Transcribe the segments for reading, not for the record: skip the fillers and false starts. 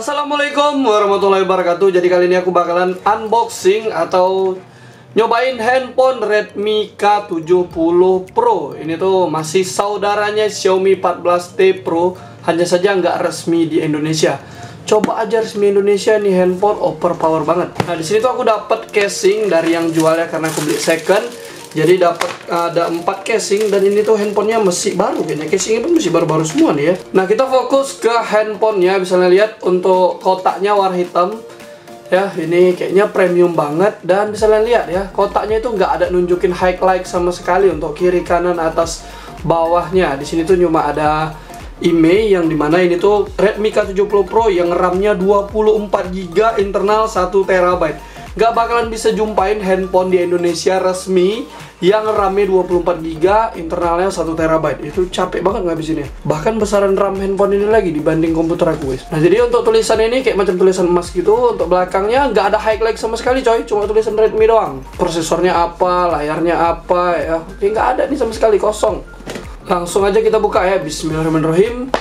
Assalamualaikum warahmatullahi wabarakatuh. Jadi kali ini aku bakalan unboxing atau nyobain handphone Redmi K70 Pro. Ini tuh masih saudaranya Xiaomi 14T Pro, hanya saja nggak resmi di Indonesia. Coba aja resmi Indonesia nih, handphone overpower banget. Nah, di sini tuh aku dapat casing dari yang jualnya karena aku beli second. Jadi dapat ada 4 casing dan ini tuh handphonenya masih baru kayaknya. Casingnya pun masih baru-baru semua nih ya. Nah, kita fokus ke handphonenya. Bisa lihat untuk kotaknya warna hitam. Ya, ini kayaknya premium banget dan bisa lihat ya, kotaknya itu nggak ada nunjukin highlight sama sekali untuk kiri, kanan, atas, bawahnya. Di sini tuh cuma ada IMEI yang dimana ini tuh Redmi K70 Pro yang RAM-nya 24GB, internal 1TB. Nggak bakalan bisa jumpain handphone di Indonesia resmi yang RAM-nya 24GB, internalnya 1TB. Itu capek banget ngabisinnya. Bahkan besaran RAM handphone ini lagi dibanding komputer aku, guys. Nah, jadi untuk tulisan ini kayak macam tulisan emas gitu. Untuk belakangnya nggak ada highlight sama sekali, coy. Cuma tulisan Redmi doang. Prosesornya apa, layarnya apa, ya. Oke, nggak ada nih sama sekali, kosong. Langsung aja kita buka ya. Bismillahirrahmanirrahim.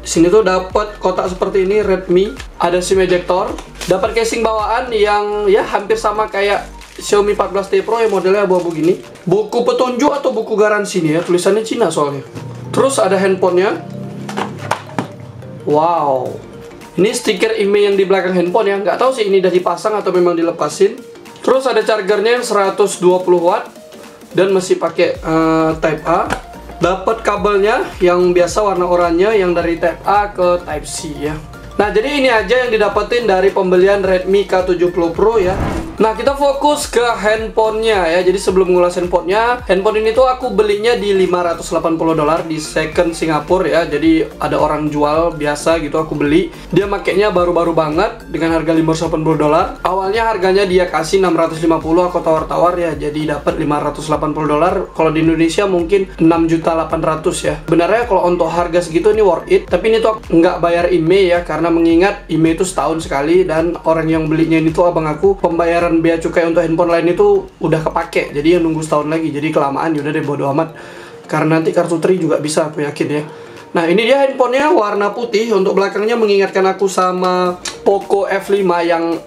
Di sini tuh dapat kotak seperti ini Redmi, ada SIM ejector, dapat casing bawaan yang ya hampir sama kayak Xiaomi 14T Pro yang modelnya abu-abu gini. Buku petunjuk atau buku garansi nih ya, tulisannya Cina soalnya. Terus ada handphonenya. Wow. Ini stiker IMEI yang di belakang handphone ya. Nggak tahu sih ini udah dipasang atau memang dilepasin. Terus ada chargernya yang 120 watt dan masih pakai Type A. Dapat kabelnya yang biasa warna oranye yang dari Type A ke Type C ya. Nah, jadi ini aja yang didapetin dari pembelian Redmi K70 Pro ya. Nah, kita fokus ke handphonenya ya. Jadi sebelum ngulas handphonenya, handphone ini tuh aku belinya di $580 di second Singapura ya. Jadi ada orang jual biasa gitu, aku beli. Dia makainya baru-baru banget dengan harga $580. Awalnya harganya dia kasih 650, aku tawar-tawar ya. Jadi dapat $580. Kalau di Indonesia mungkin 6.800.000 ya. Benarnya kalau untuk harga segitu ini worth it. Tapi ini tuh nggak bayar IMEI ya, karena mengingat IMEI itu setahun sekali dan orang yang belinya ini tuh abang aku, pembayaran bea cukai untuk handphone lain itu udah kepake, jadi yang nunggu setahun lagi, jadi kelamaan. Yaudah deh, bodo amat, karena nanti kartu tri juga bisa, aku yakin ya. Nah, ini dia handphonenya warna putih. Untuk belakangnya mengingatkan aku sama Poco F5 yang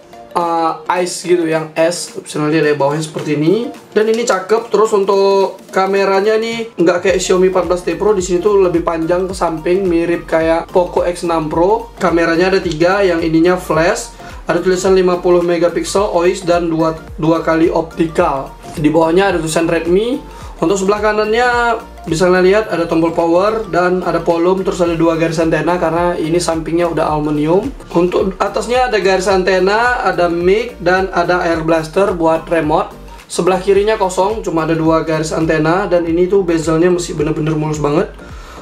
Ice gitu, yang S. Bisa lihat dari bawahnya seperti ini. Dan ini cakep. Terus untuk kameranya nih nggak kayak Xiaomi 14T Pro. Di sini tuh lebih panjang ke samping, mirip kayak Poco X6 Pro. Kameranya ada 3, yang ininya flash. Ada tulisan 50 megapiksel OIS dan dua kali optikal. Di bawahnya ada tulisan Redmi. Untuk sebelah kanannya bisa lihat ada tombol power dan ada volume, terus ada 2 garis antena karena ini sampingnya udah aluminium. Untuk atasnya ada garis antena, ada mic dan ada air blaster buat remote. Sebelah kirinya kosong, cuma ada 2 garis antena dan ini tuh bezelnya masih bener-bener mulus banget.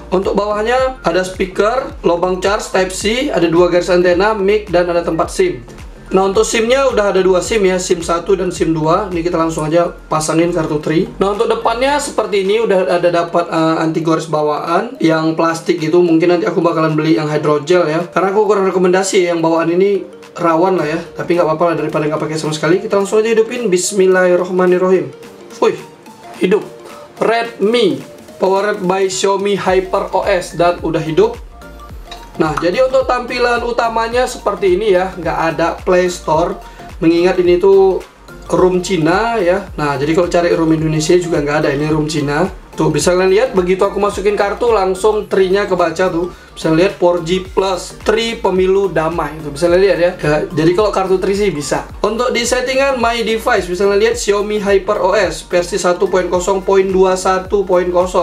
Untuk bawahnya ada speaker, lubang charge Type C, ada 2 garis antena, mic dan ada tempat SIM. Nah, untuk SIM-nya udah ada 2 SIM ya, SIM 1 dan SIM 2. Ini kita langsung aja pasangin kartu tri. Nah, untuk depannya seperti ini udah ada dapat anti gores bawaan yang plastik gitu. Mungkin nanti aku bakalan beli yang hydrogel ya, karena aku kurang rekomendasi yang bawaan ini, rawan lah ya. Tapi nggak apa-apa lah daripada nggak pakai sama sekali. Kita langsung aja hidupin. Bismillahirrahmanirrahim. Wih, hidup. Redmi powered by Xiaomi HyperOS dan udah hidup. Nah, jadi untuk tampilan utamanya seperti ini ya, nggak ada Play Store, mengingat ini tuh room Cina ya. Nah, jadi kalau cari room Indonesia juga nggak ada, ini room Cina. Tuh, bisa kalian lihat begitu aku masukin kartu langsung tri-nya kebaca tuh. Bisa lihat 4G plus tri pemilu damai. Tuh, bisa lihat ya. Jadi kalau kartu tri sih bisa. Untuk di settingan My Device bisa lihat Xiaomi HyperOS versi 1.0.21.0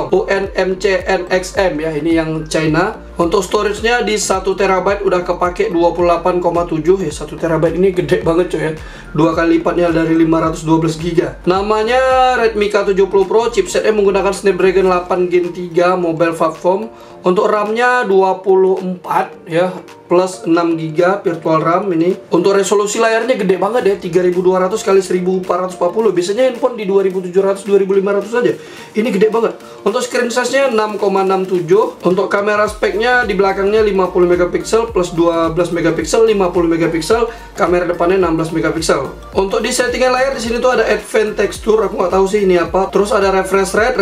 UNMC NXM ya, ini yang China. Untuk storage-nya di 1TB udah kepake 28,7 ya. 1TB ini gede banget coy ya. 2 kali lipatnya dari 512GB. Namanya Redmi K70 Pro, chipsetnya menggunakan Snapdragon 8 Gen 3 mobile platform. Untuk RAM-nya 24 ya, plus 6GB virtual RAM ini. Untuk resolusi layarnya gede banget ya, 3200 x 1440. Biasanya handphone di 2700 2500 aja. Ini gede banget. Untuk screen size-nya 6,67. Untuk kamera speknya di belakangnya 50 megapiksel plus 12 megapiksel, 50 megapiksel. Kamera depannya 16 megapiksel. Untuk di settingan layar di sini tuh ada advanced texture, aku nggak tahu sih ini apa. Terus ada refresh rate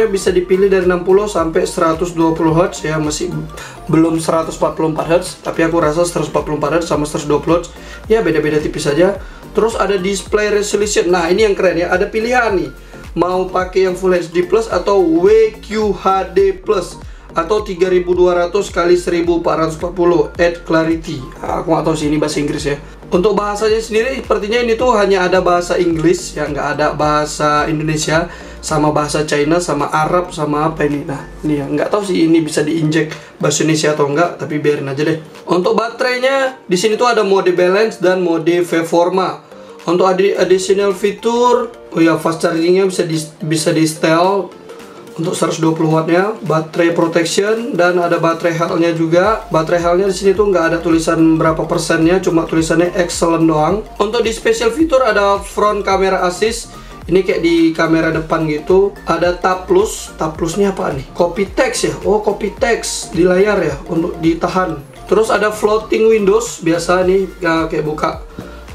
bisa dipilih dari 60 sampai 120 Hz ya, masih belum 144 Hz. Hz, tapi aku rasa 144 Hz sama 120 Hz ya beda-beda tipis saja. Terus ada display resolution. Nah, ini yang keren ya, ada pilihan nih. Mau pakai yang Full HD Plus atau WQHD Plus atau 3200 kali 1440 Add Clarity. Aku nggak tahu sih ini bahasa Inggris ya. Untuk bahasanya sendiri sepertinya ini tuh hanya ada bahasa Inggris ya, nggak ada bahasa Indonesia sama bahasa China sama Arab sama apa ini. Nah, ini ya nggak tahu sih ini bisa diinjek bahasa Indonesia atau enggak, tapi biarin aja deh. Untuk baterainya di sini tuh ada mode balance dan mode V-Forma. Untuk additional fitur, oh ya, fast chargingnya bisa di setel untuk 120 wattnya, baterai protection, dan ada baterai health-nya juga. Baterai health-nya di sini tuh nggak ada tulisan berapa persennya, cuma tulisannya excellent doang. Untuk di special fitur ada front camera assist. Ini kayak di kamera depan gitu. Ada tab plusnya apa nih? Copy text ya. Oh, copy text di layar ya untuk ditahan. Terus ada floating windows biasa nih, ya, kayak buka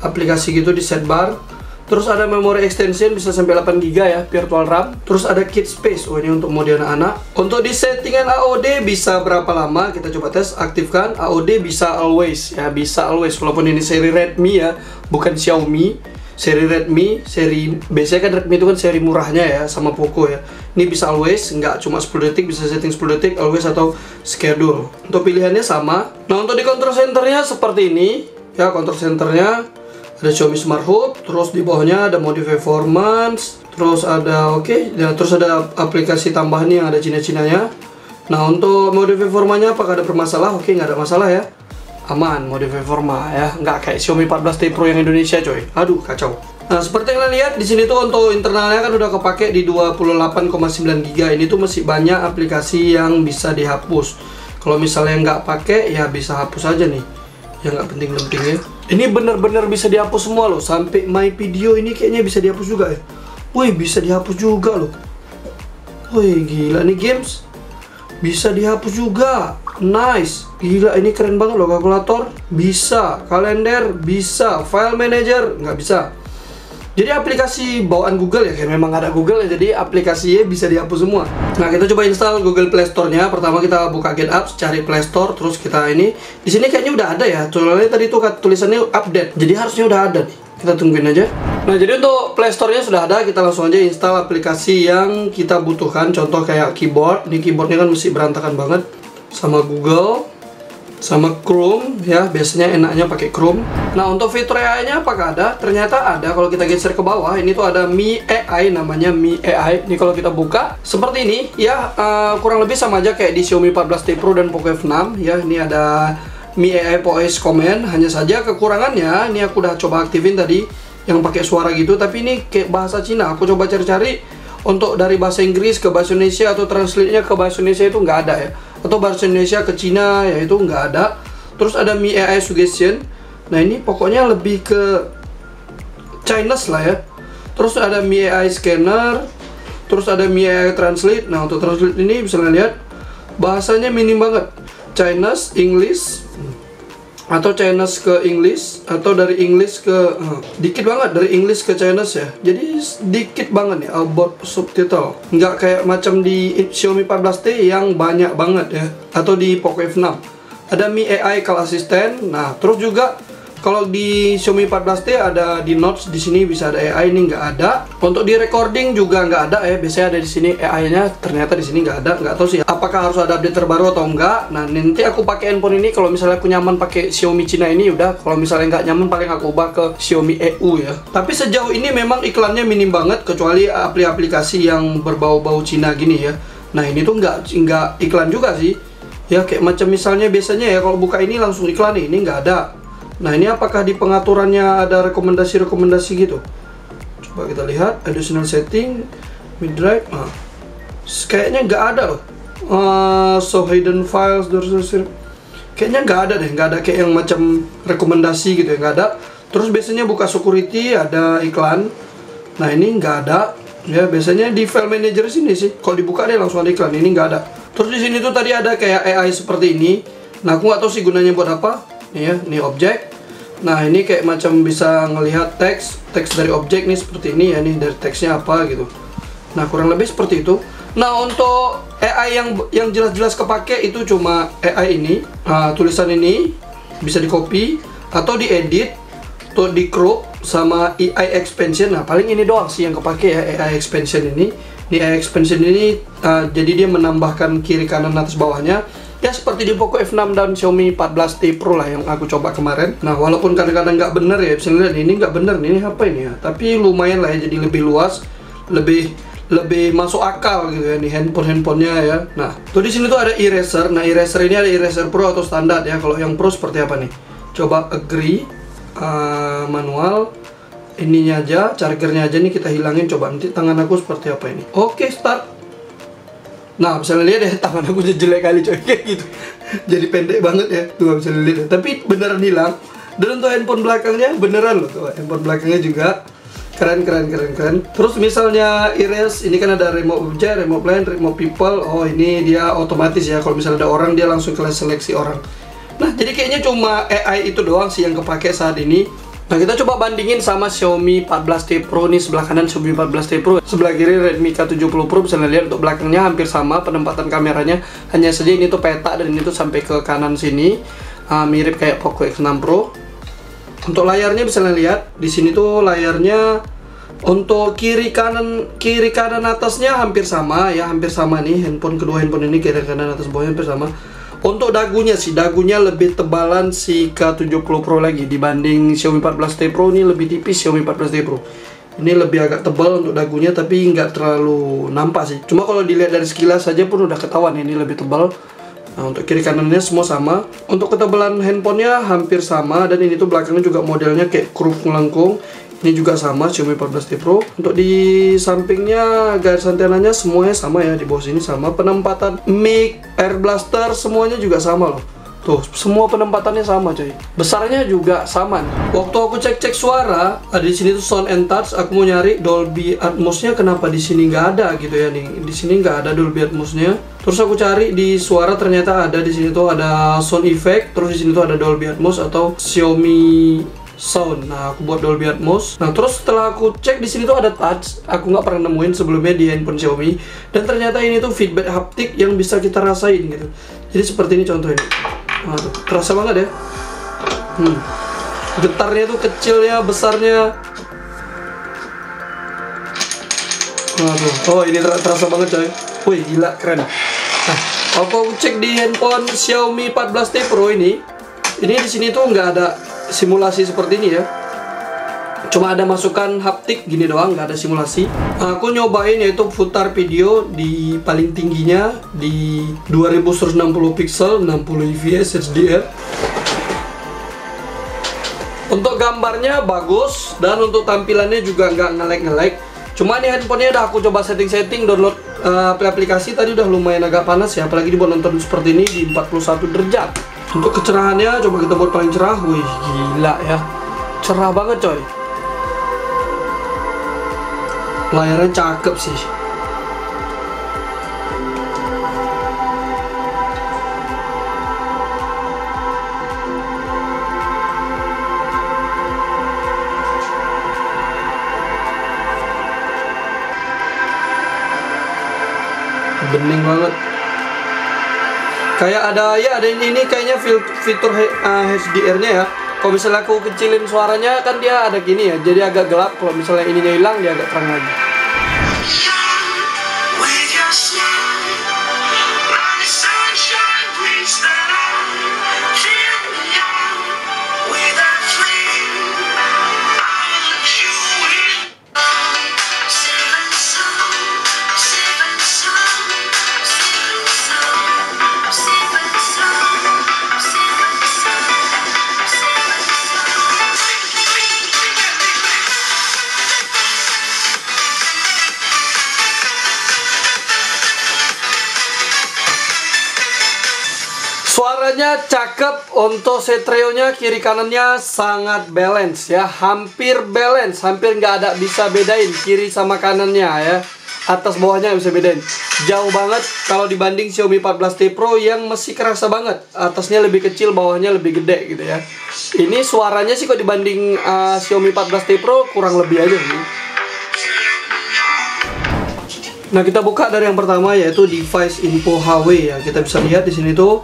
aplikasi gitu di sidebar. Terus ada memory extension bisa sampai 8 GB ya, virtual RAM. Terus ada kit space. Oh, ini untuk mode anak-anak. Untuk di settingan AOD bisa berapa lama? Kita coba tes, aktifkan. AOD bisa always ya, bisa always. Walaupun ini seri Redmi ya, bukan Xiaomi. Seri Redmi, biasanya kan Redmi itu kan seri murahnya ya, sama Poco ya. Ini bisa always, nggak cuma 10 detik, bisa setting 10 detik, always atau schedule. Untuk pilihannya sama. Nah, untuk di control centernya seperti ini ya, control centernya ada Xiaomi Smart Hub, terus di bawahnya ada mode performance, terus ada ya, terus ada aplikasi tambahan yang ada Cina-Cinanya. Nah, untuk mode performanya apakah ada bermasalah? Oke, nggak ada masalah ya. Aman mode performa ya, nggak kayak Xiaomi 14T Pro yang Indonesia coy. Aduh, kacau. Nah, seperti yang kalian lihat di sini tuh untuk internalnya kan udah kepake di 28,9 GB. Ini tuh masih banyak aplikasi yang bisa dihapus. Kalau misalnya nggak pakai ya bisa hapus aja nih. Yang nggak penting-penting ya. Ini bener-bener bisa dihapus semua loh. Sampai My Video ini kayaknya bisa dihapus juga ya. Wih, bisa dihapus juga loh. Wih, gila nih games. Bisa dihapus juga. Nice. Gila, ini keren banget loh. Kalkulator bisa, kalender bisa, file manager nggak bisa. Jadi aplikasi bawaan Google ya, kayak memang ada Google ya, jadi aplikasinya bisa dihapus semua. Nah, kita coba install Google Play Store-nya. Pertama kita buka Get Apps, cari Play Store, terus kita ini. Di sini kayaknya udah ada ya. Soalnya tadi tuh tulisannya update. Jadi harusnya udah ada nih. Kita tungguin aja. Nah, jadi untuk Play Store-nya sudah ada, kita langsung aja install aplikasi yang kita butuhkan. Contoh kayak keyboard. Ini keyboardnya kan masih berantakan banget. Sama Google, sama Chrome ya, biasanya enaknya pakai Chrome. Nah, untuk fitur AI-nya apakah ada? Ternyata ada. Kalau kita geser ke bawah, ini tuh ada Mi AI, namanya Mi AI. Ini kalau kita buka seperti ini ya, kurang lebih sama aja kayak di Xiaomi 14T Pro dan Poco F6 ya. Ini ada Mi AI Voice Command, hanya saja kekurangannya ini aku udah coba aktifin tadi yang pakai suara gitu, tapi ini kayak bahasa Cina. Aku coba cari-cari untuk dari bahasa Inggris ke bahasa Indonesia atau translate-nya ke bahasa Indonesia itu nggak ada ya. Atau bahasa Indonesia ke Cina ya itu nggak ada. Terus ada Mi AI Suggestion. Nah, ini pokoknya lebih ke Chinese lah ya. Terus ada Mi AI Scanner. Terus ada Mi AI Translate. Nah, untuk translate ini bisa lihat bahasanya minim banget. Chinese, English, atau Chinese ke English, atau dari English ke dikit banget dari English ke Chinese ya. Jadi dikit banget nih about subtitle. Nggak kayak macam di Xiaomi 14T yang banyak banget ya, atau di Poco F6. Ada Mi AI Call Assistant. Nah, terus juga kalau di Xiaomi 14T ada di Notes, di sini bisa ada AI, ini nggak ada. Untuk di recording juga nggak ada ya. Biasanya ada di sini AI-nya, ternyata di sini nggak ada. Nggak tahu sih apakah harus ada update terbaru atau enggak. Nah, nanti aku pakai handphone ini. Kalau misalnya aku nyaman pakai Xiaomi Cina ini udah. Kalau misalnya nggak nyaman paling aku ubah ke Xiaomi EU ya. Tapi sejauh ini memang iklannya minim banget, kecuali aplikasi yang berbau-bau Cina gini ya. Nah, ini tuh nggak iklan juga sih. Ya kayak macam misalnya biasanya ya kalau buka ini langsung iklan nih, ini nggak ada. Nah, ini apakah di pengaturannya ada rekomendasi-rekomendasi gitu? Coba kita lihat, additional setting, mid drive. Nah, kayaknya nggak ada loh. So hidden files, kayaknya nggak ada deh, nggak ada kayak yang macam rekomendasi gitu ya, nggak ada. Terus biasanya buka security ada iklan. Nah, ini nggak ada. Ya, biasanya di file manager sini sih. Kalau dibuka deh langsung ada iklan. Ini nggak ada. Terus di sini tuh tadi ada kayak AI seperti ini. Nah, aku nggak tahu sih gunanya buat apa. Nih ya, ini objek. Nah, ini kayak macam bisa ngelihat teks dari objek nih seperti ini ya, nih dari teksnya apa gitu. Nah, kurang lebih seperti itu. Nah, untuk AI yang jelas-jelas kepake itu cuma AI ini. Tulisan ini bisa di copy atau diedit atau di crop sama AI expansion. Nah, paling ini doang sih yang kepake ya, AI expansion ini. Di AI expansion ini jadi dia menambahkan kiri kanan atas bawahnya. Ya seperti di Poco F6 dan Xiaomi 14T Pro lah yang aku coba kemarin. Nah, walaupun kadang-kadang nggak bener ya, bisa lihat ini nggak bener nih, ini apa ini ya. Tapi lumayan lah ya, jadi lebih luas, lebih masuk akal gitu ya nih handphonenya ya. Nah, tuh di sini tuh ada eraser. Nah, eraser ini ada eraser Pro atau standar ya. Kalau yang Pro seperti apa nih? Coba agree, manual. Ininya aja, chargernya aja nih kita hilangin. Coba nanti tangan aku seperti apa ini. Oke, start. Nah, bisa lihat ya, tangan aku jelek kali coy, kayak gitu. Jadi pendek banget ya, tuh bisa lihat ya. Tapi beneran hilang. Dan untuk handphone belakangnya beneran loh, tuh handphone belakangnya juga keren. Terus misalnya erase, ini kan ada remote object, remote plan, remote people. Oh, ini dia otomatis ya, kalau misalnya ada orang dia langsung ke seleksi orang. Nah, jadi kayaknya cuma AI itu doang sih yang kepake saat ini. Nah, kita coba bandingin sama Xiaomi 14T Pro nih. Sebelah kanan Xiaomi 14T Pro, sebelah kiri Redmi K70 Pro. Bisa lihat untuk belakangnya hampir sama penempatan kameranya. Hanya saja ini tuh peta dan ini tuh sampai ke kanan sini. Mirip kayak Poco X6 Pro. Untuk layarnya bisa lihat di sini tuh layarnya untuk kiri kanan atasnya hampir sama ya, hampir sama nih kedua handphone ini kiri kanan atas bawahnya hampir sama. Untuk dagunya sih, dagunya lebih tebalan si K70 Pro lagi dibanding Xiaomi 14T Pro. Ini lebih tipis Xiaomi 14T Pro. Ini lebih agak tebal untuk dagunya, tapi nggak terlalu nampak sih. Cuma kalau dilihat dari sekilas saja pun udah ketahuan ini lebih tebal. Nah, untuk kiri kanannya semua sama. Untuk ketebalan handphonenya hampir sama. Dan ini tuh belakangnya juga modelnya kayak curve melengkung. Ini juga sama Xiaomi 14T Pro. Untuk di sampingnya garis antenanya semuanya sama ya, di bawah sini sama. Penempatan mic, air blaster semuanya juga sama loh. Tuh, semua penempatannya sama coy. Besarnya juga sama nih. Waktu aku cek suara, ada di sini tuh sound and touch. Aku mau nyari Dolby Atmos-nya, kenapa di sini nggak ada gitu ya nih. Di sini nggak ada Dolby Atmos-nya. Terus aku cari di suara, ternyata ada di sini tuh ada sound effect. Terus di sini tuh ada Dolby Atmos atau Xiaomi Sound. Nah, aku buat Dolby Atmos. Nah, terus setelah aku cek di sini tuh ada touch. Aku nggak pernah nemuin sebelumnya di handphone Xiaomi. Dan ternyata ini tuh feedback haptik yang bisa kita rasain gitu. Jadi seperti ini contohnya. Nah, tuh, terasa banget ya. Getarnya tuh kecilnya, besarnya. Nah, tuh. Oh, ini terasa banget coy. Wih, gila, keren. Nah, aku cek di handphone Xiaomi 14T Pro ini di sini tuh nggak ada simulasi seperti ini ya. Cuma ada masukan haptik gini doang, nggak ada simulasi. Aku nyobain yaitu putar video di paling tingginya di 2160 pixel 60 fps HDR. Untuk gambarnya bagus dan untuk tampilannya juga nggak nge-lag. Cuma nih handphonenya udah aku coba setting download aplikasi tadi udah lumayan agak panas ya, apalagi dibuat nonton seperti ini di 41 derajat. Untuk kecerahannya coba kita buat paling cerah. Wih, gila ya, cerah banget coy. Layarnya cakep sih. Bening banget. Kayak ada ini kayaknya fitur HDR-nya ya. Kalau misalnya aku kecilin suaranya kan dia ada gini ya, jadi agak gelap. Kalau misalnya ininya hilang dia agak terang lagi. Suaranya cakep, untuk stereonya kiri kanannya sangat balance ya, hampir balance, hampir nggak ada bisa bedain kiri sama kanannya ya, atas bawahnya nggak bisa bedain, jauh banget kalau dibanding Xiaomi 14T Pro yang masih kerasa banget, atasnya lebih kecil, bawahnya lebih gede gitu ya. Ini suaranya sih kok dibanding Xiaomi 14T Pro kurang lebih aja sih. Nah, kita buka dari yang pertama yaitu device info HW ya. Kita bisa lihat di sini tuh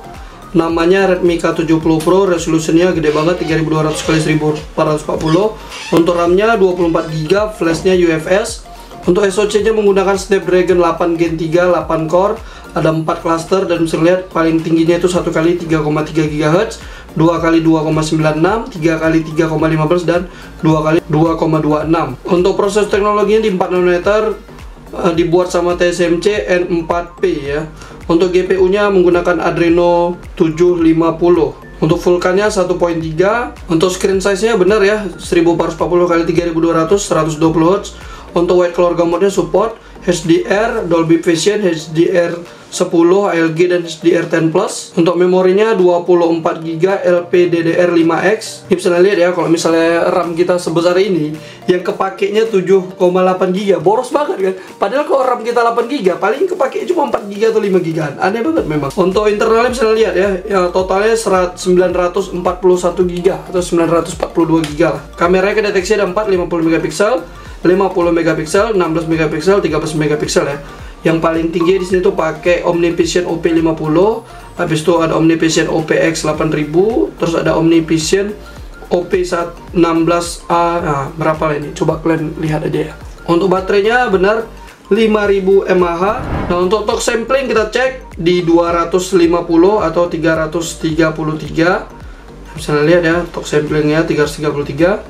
namanya Redmi K70 Pro, resolusinya gede banget 3200 x 1440. Untuk RAM-nya 24GB, flashnya UFS. Untuk SoC-nya menggunakan Snapdragon 8 Gen 3, 8 core, ada 4 cluster dan bisa lihat paling tingginya itu 1 kali 3,3 GHz, 2 kali 2,96, 3 kali 3,15 dan 2 kali 2,26. Untuk proses teknologinya di 4 nanometer, dibuat sama TSMC N4P ya. Untuk GPU-nya menggunakan Adreno 750. Untuk Vulkan-nya 1.3. Untuk screen size-nya benar ya, 1440 x 3200, 120 Hz. Untuk white keluarga mode-nya support HDR, Dolby Vision, HDR10, ALG dan HDR10+. Untuk memorinya 24GB LPDDR5X. Ini bisa lihat ya, kalau misalnya RAM kita sebesar ini, yang kepakainya 7,8GB, boros banget kan. Padahal kalau RAM kita 8GB, paling kepake cuma 4GB atau 5GB. Aneh banget memang. Untuk internalnya bisa lihat ya, totalnya 941GB atau 942GB lah. Kameranya kedeteksi ada 4, 50MP, 50MP, 16MP, 13MP ya. Yang paling tinggi di sini tuh pakai OmniVision OP50, habis itu ada OmniVision OPX 8000, terus ada OmniVision OP16A. Nah, berapa lah ini? Coba kalian lihat aja ya. Untuk baterainya benar 5000 mAh. Nah, untuk torque sampling kita cek di 250 atau 333. Bisa lihat ya, torque samplingnya 333.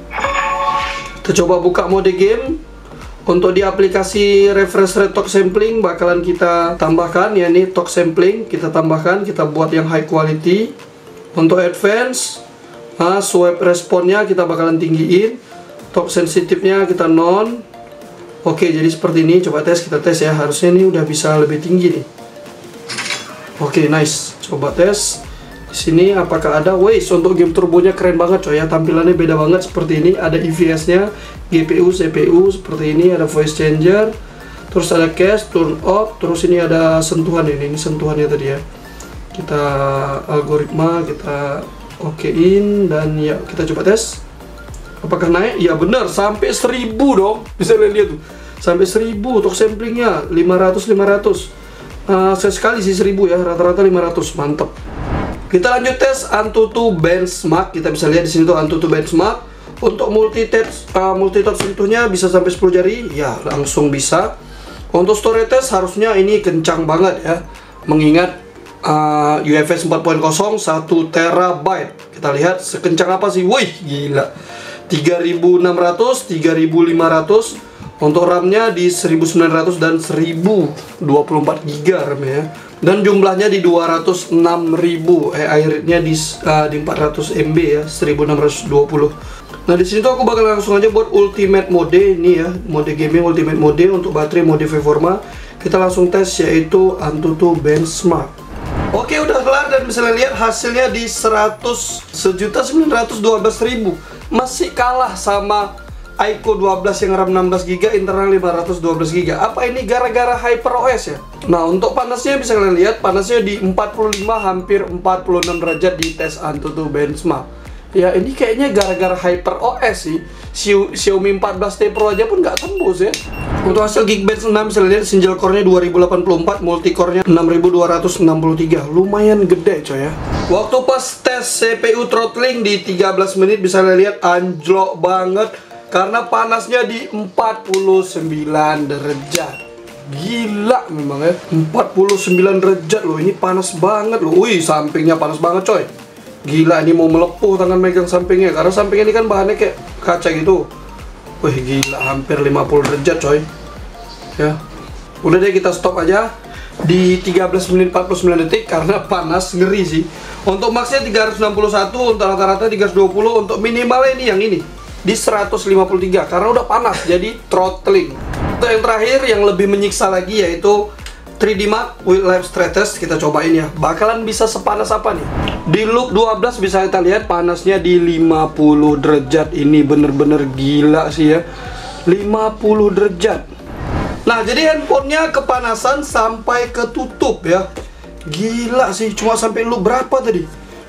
Kita coba buka mode game. Untuk di aplikasi refresh rate torque sampling bakalan kita tambahkan ya, ini torque sampling kita tambahkan, kita buat yang high quality. Untuk advance, swipe responnya kita bakalan tinggiin, torque sensitifnya kita non. Oke, jadi seperti ini. Coba kita tes ya, harusnya ini udah bisa lebih tinggi nih. Oke, nice. Coba tes sini apakah ada waste. Untuk game turbonya keren banget coy ya, tampilannya beda banget seperti ini. Ada EVS-nya, GPU, CPU seperti ini, ada voice changer, terus ada cache, turn off, terus ini ada sentuhan ini sentuhannya tadi ya. Kita algoritma kita okein dan ya kita coba tes. Apakah naik? Ya benar, sampai 1000 dong. Bisa lihat tuh, sampai 1000 untuk samplingnya 500. Sekali sih 1000 ya, rata-rata 500, mantap. Kita lanjut tes Antutu Benchmark. Kita bisa lihat di sini tuh Antutu Benchmark. Untuk multi-touch sentuhnya bisa sampai 10 jari, ya langsung bisa. Untuk storage test harusnya ini kencang banget ya, mengingat UFS 4.0 1 TB. Kita lihat sekencang apa sih? Wih, gila. 3600, 3500. Untuk RAM-nya di 1900 dan 1024GB RAM ya. Dan jumlahnya di 206.000, airnya di 400 MB ya, 1620. Nah, di sini tuh aku bakal langsung aja buat ultimate mode ini ya, mode gaming ultimate mode. Untuk baterai mode V-Forma kita langsung tes yaitu Antutu Benchmark. Oke, udah kelar dan bisa lihat hasilnya di 100.912.000. Masih kalah sama iQOO 12 yang RAM 16GB, internal 512GB. Apa ini gara-gara HyperOS ya? Nah, untuk panasnya bisa kalian lihat, panasnya di 45 hampir 46 derajat di tes Antutu Benchmark. Ya, ini kayaknya gara-gara HyperOS sih. Xiaomi 14T Pro aja pun nggak tembus ya. Untuk hasil Geekbench 6 bisa lihat single core-nya 2084, multi core-nya 6263. Lumayan gede coy ya. Waktu pas tes CPU throttling di 13 menit bisa lihat anjlok banget karena panasnya di 49 derajat. Gila memang ya, 49 derajat loh, ini panas banget loh. Wih, sampingnya panas banget coy. Gila, ini mau melepuh tangan megang sampingnya, karena sampingnya ini kan bahannya kayak kaca gitu. Wih, gila, hampir 50 derajat coy. Ya, udah deh, kita stop aja di 13 menit 49 detik karena panas ngeri sih. Untuk maxnya 361, untuk rata-rata 320, untuk minimalnya ini yang ini di 153 karena udah panas, jadi throttling. Untuk yang terakhir yang lebih menyiksa lagi yaitu 3D Mark with Live Stress Test. Kita cobain ya, bakalan bisa sepanas apa nih. Di loop 12 bisa kita lihat panasnya di 50 derajat. Ini bener-bener gila sih ya, 50 derajat. Nah, jadi handphonenya kepanasan sampai ketutup ya. Gila sih, cuma sampai loop berapa tadi?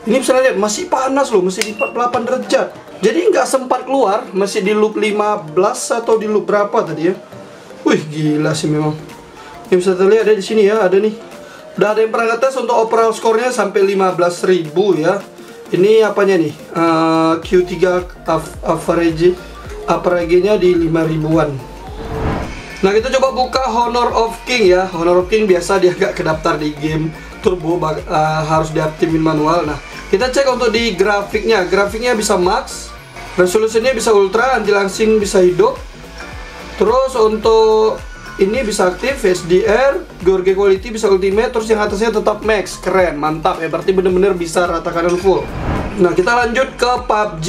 Ini bisa lihat masih panas loh, masih di 48 derajat. Jadi nggak sempat keluar, masih di loop 15 atau di loop berapa tadi ya. Wih, gila sih memang. Ini bisa terlihat ada di sini ya, ada nih. Udah ada yang pernah ngetes untuk overall skornya sampai 15.000 ya. Ini apanya nih? Q3 average-nya di 5.000-an. Nah, kita coba buka Honor of King ya. Honor of King biasa dia nggak kedaftar di game turbo, harus diaktifin manual. Nah, kita cek untuk di grafiknya. Grafiknya bisa max, resolusinya bisa ultra, anti-langsing bisa hidup. Terus untuk ini bisa aktif, HDR, Gorge Quality bisa ultimate, terus yang atasnya tetap max. Keren, mantap ya, berarti bener-bener bisa rata kanan full. Nah, kita lanjut ke PUBG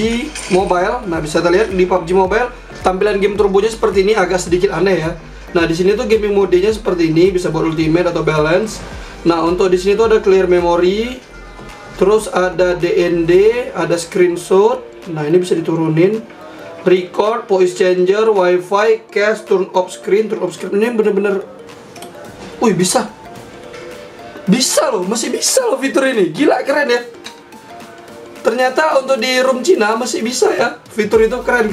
Mobile. Nah, bisa kita lihat di PUBG Mobile tampilan game turbonya seperti ini, agak sedikit aneh ya. Nah, di sini tuh gaming mode-nya seperti ini, bisa buat ultimate atau balance. Nah, untuk di sini tuh ada clear memory, terus ada DND, ada screenshot. Nah, ini bisa diturunin. Record, voice changer, wifi, cache, turn off screen. Ini bener-bener, wih, bisa loh, masih bisa loh fitur ini. Gila, keren ya. Ternyata untuk di room Cina masih bisa ya. Fitur itu keren.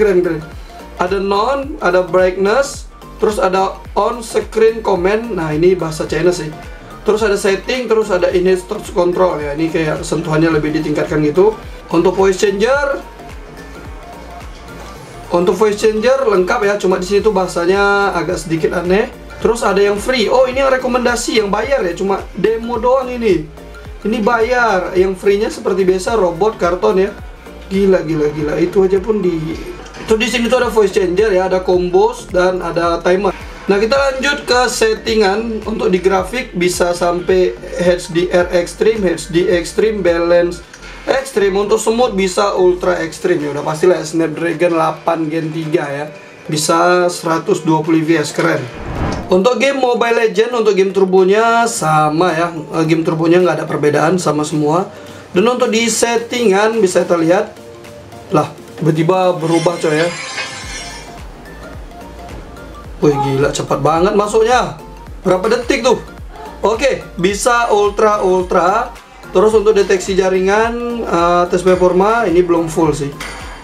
Ada non, ada brightness, terus ada on screen comment. Nah, ini bahasa China sih. Terus ada setting, terus ada enhance touch control ya. Ini kayak sentuhannya lebih ditingkatkan gitu. Untuk voice changer lengkap ya, cuma di sini tuh bahasanya agak sedikit aneh. Terus ada yang free. Oh, ini yang rekomendasi, yang bayar ya, cuma demo doang ini. Ini bayar. Yang free-nya seperti biasa robot karton ya. Gila. Itu aja pun di. Terus di sini tuh ada voice changer ya, ada combos dan ada timer. Nah, kita lanjut ke settingan. Untuk di grafik bisa sampai HDR Extreme, HD Extreme, Balance Extreme. Untuk smooth bisa Ultra Extreme ya, udah pastilah ya, Snapdragon 8 Gen 3 ya. Bisa 120 fps, keren. Untuk game Mobile Legends, untuk game turbonya sama ya. Game turbonya nggak ada perbedaan, sama semua. Dan untuk di settingan bisa kita lihat. Lah, tiba-tiba berubah coy ya. Wih, gila, cepat banget masuknya. Berapa detik tuh? Oke, bisa ultra. Terus untuk deteksi jaringan, tes performa ini belum full sih.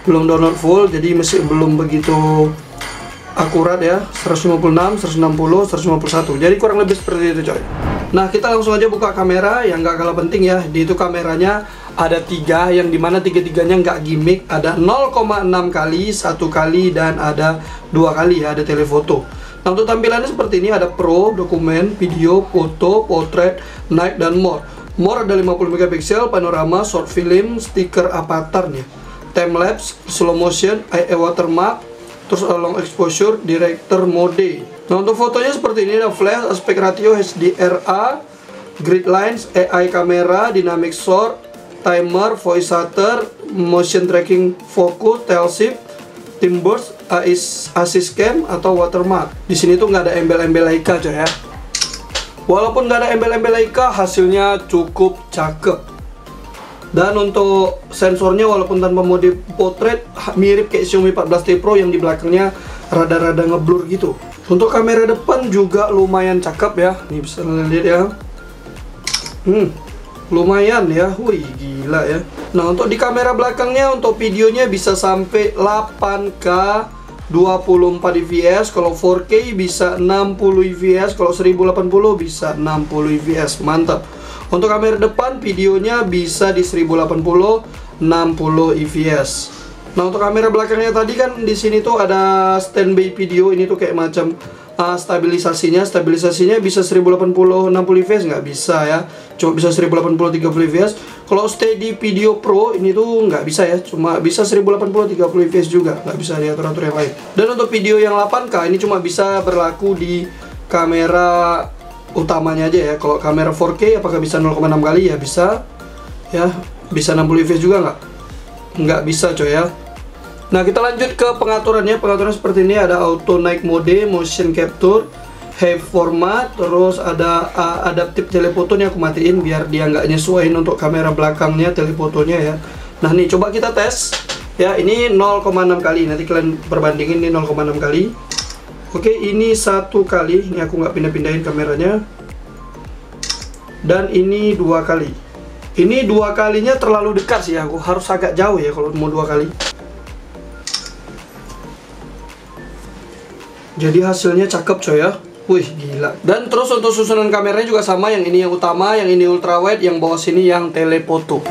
Belum download full, jadi masih belum begitu akurat ya. 156, 160, 151. Jadi kurang lebih seperti itu coy. Nah, kita langsung aja buka kamera yang nggak kalah penting ya. Di itu kameranya ada 3, yang dimana tiga-tiganya nggak gimmick. Ada 0,6 kali, 1 kali, dan ada 2 kali ya, ada telefoto. Nah, untuk tampilannya seperti ini, ada Pro, dokumen, video, foto, potret, night, dan more. More ada 50 megapiksel, panorama, short film, stiker avatar nih, time lapse, slow motion, AI watermark, terus long exposure, director mode. Nah, untuk fotonya seperti ini, ada flash, aspect ratio HDRA, grid lines, AI kamera, dynamic shot, timer, voice shutter, motion tracking, focus, tail shift, team burst, assist cam atau watermark. Di sini tuh nggak ada embel-embel Leica coy ya. Walaupun nggak ada embel-embel Leica, hasilnya cukup cakep. Dan untuk sensornya walaupun tanpa mode portrait, mirip kayak Xiaomi 14T Pro yang di belakangnya rada-rada ngeblur gitu. Untuk kamera depan juga lumayan cakep ya. Nih bisa lihat ya. Lumayan ya. Wih, gila ya. Nah, untuk di kamera belakangnya, untuk videonya bisa sampai 8K 24 fps, kalau 4K bisa 60 fps, kalau 1080 bisa 60 fps. Mantap. Untuk kamera depan videonya bisa di 1080 60 fps. Nah, untuk kamera belakangnya tadi kan di sini tuh ada standby video, ini tuh kayak macam stabilisasinya bisa 1080 60 fps nggak bisa ya, cuma bisa 1080 30 fps. Kalau steady video pro ini tuh nggak bisa ya, cuma bisa 1080 30 fps juga, nggak bisa diatur-atur yang lain. Dan untuk video yang 8K ini cuma bisa berlaku di kamera utamanya aja ya. Kalau kamera 4K apakah bisa 0,6 kali ya, bisa ya, bisa 60 fps juga nggak bisa coy ya. Nah, kita lanjut ke pengaturannya. Pengaturan seperti ini, ada auto night mode, motion capture, high format, terus ada adaptive telefoto. Nih aku matiin biar dia nggak nyesuaiin untuk kamera belakangnya telefotonya ya. Nah, nih coba kita tes ya. Ini 0,6 kali, nanti kalian perbandingin, ini 0,6 kali. Oke, ini 1 kali. Ini aku nggak pindah-pindahin kameranya. Dan ini 2 kali. Ini 2 kalinya terlalu dekat sih, aku harus agak jauh ya kalau mau 2 kali. Jadi hasilnya cakep coy ya. Wih, gila. Dan terus untuk susunan kameranya juga sama, yang ini yang utama, yang ini ultrawide, yang bawah sini yang telefoto.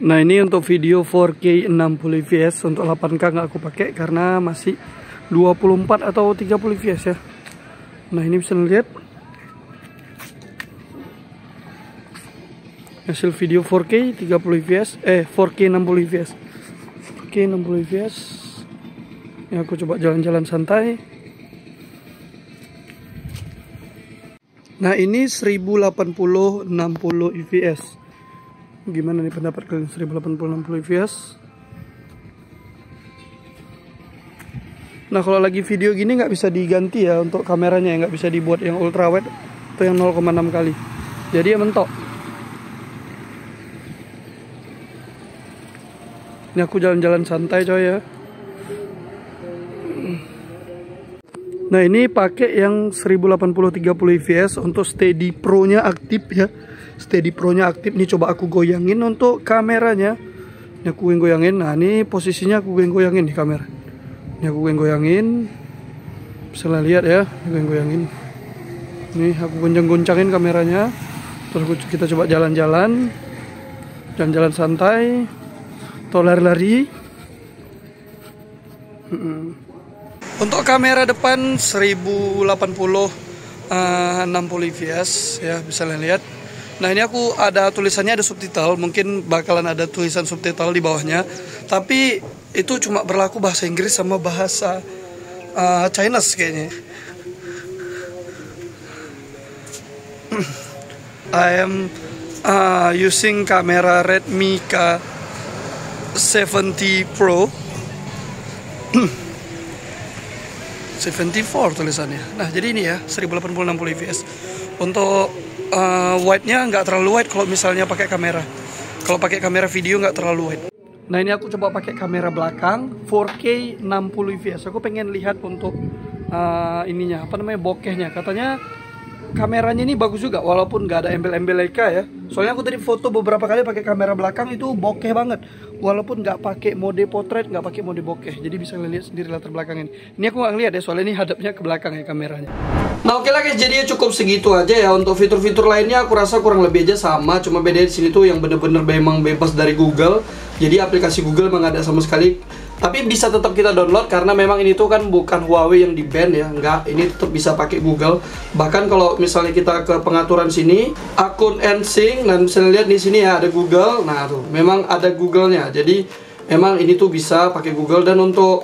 Nah, ini untuk video 4K 60 fps. Untuk 8K nggak aku pakai karena masih 24 atau 30 fps ya. Nah, ini bisa lihat hasil video 4K 30 fps, 4K 60 fps. 4K 60 fps. Ini aku coba jalan-jalan santai. Nah, ini 1080 60 fps. Gimana nih pendapat kalian 1080 fps? Nah, kalau lagi video gini nggak bisa diganti ya untuk kameranya, nggak bisa dibuat yang ultrawide atau yang 0,6 kali. Jadi ya mentok. Ini aku jalan-jalan santai coy ya. Nah, ini pakai yang 1080 30 fps untuk Steady Pro-nya aktif ya. Steady Pro-nya aktif. Nih coba aku goyangin untuk kameranya. Ini aku goyangin. Nah, ini posisinya aku goyangin di kamera. Ini aku goyangin. Bisa lihat ya, aku goyangin. Nih aku goncang-goncangin kameranya. Terus kita coba jalan-jalan. Jalan-jalan santai. Atau lari-lari. Untuk kamera depan 1080 60 fps ya, bisa lihat. Nah, ini aku ada tulisannya, ada subtitle, mungkin bakalan ada tulisan subtitle di bawahnya. Tapi itu cuma berlaku bahasa Inggris sama bahasa Chinese kayaknya. I am using kamera Redmi K70 Pro 74 tulisannya. Nah, jadi ini ya 1080 60 fps. Untuk wide-nya nggak terlalu wide kalau misalnya pakai kamera. Kalau pakai kamera video nggak terlalu wide. Nah, ini aku coba pakai kamera belakang 4K 60 fps. Aku pengen lihat untuk ininya, apa namanya, bokehnya. Katanya kameranya ini bagus juga walaupun nggak ada embel-embel Leica ya. Soalnya aku tadi foto beberapa kali pakai kamera belakang itu bokeh banget. Walaupun nggak pakai mode portrait, nggak pakai mode bokeh. Jadi bisa lihat sendiri latar belakangnya. Ini aku nggak lihat ya, soalnya ini hadapnya ke belakang ya kameranya. Nah, oke lah guys, jadi cukup segitu aja ya. Untuk fitur-fitur lainnya aku rasa kurang lebih aja sama. Cuma bedanya di sini tuh yang bener-bener memang bebas dari Google. Jadi aplikasi Google memang ada sama sekali. Tapi bisa tetap kita download karena memang ini tuh kan bukan Huawei yang di ban ya. Enggak, ini tetap bisa pakai Google. Bahkan kalau misalnya kita ke pengaturan sini, akun NSYNC, dan bisa lihat di sini ya ada Google. Nah, tuh memang ada Google-nya. Jadi memang ini tuh bisa pakai Google. Dan untuk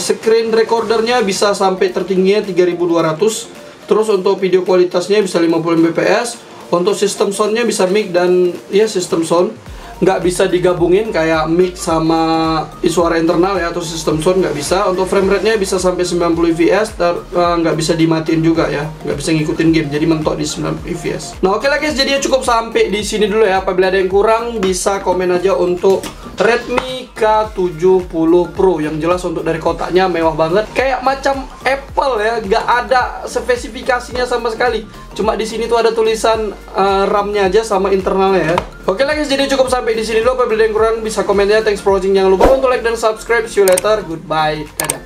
screen recordernya bisa sampai tertingginya 3200. Terus untuk video kualitasnya bisa 50 fps. Untuk sistem soundnya bisa mic dan ya sistem sound. Nggak bisa digabungin kayak mic sama suara internal ya, atau sistem sound nggak bisa. Untuk frame rate-nya bisa sampai 90 fps, nggak bisa dimatiin juga ya, nggak bisa ngikutin game, jadi mentok di 90 fps. Nah, oke lah guys, jadi cukup sampai di sini dulu ya. Apabila ada yang kurang bisa komen aja untuk Redmi K70 Pro. Yang jelas untuk dari kotaknya mewah banget, kayak macam Apple ya, nggak ada spesifikasinya sama sekali. Cuma di sini tuh ada tulisan RAM-nya aja sama internalnya ya. Oke lah guys, jadi cukup sampai di sini dulu. Apabila ada yang kurang bisa komen ya. Thanks for watching. Jangan lupa untuk like dan subscribe. See you later. Goodbye. Dadah.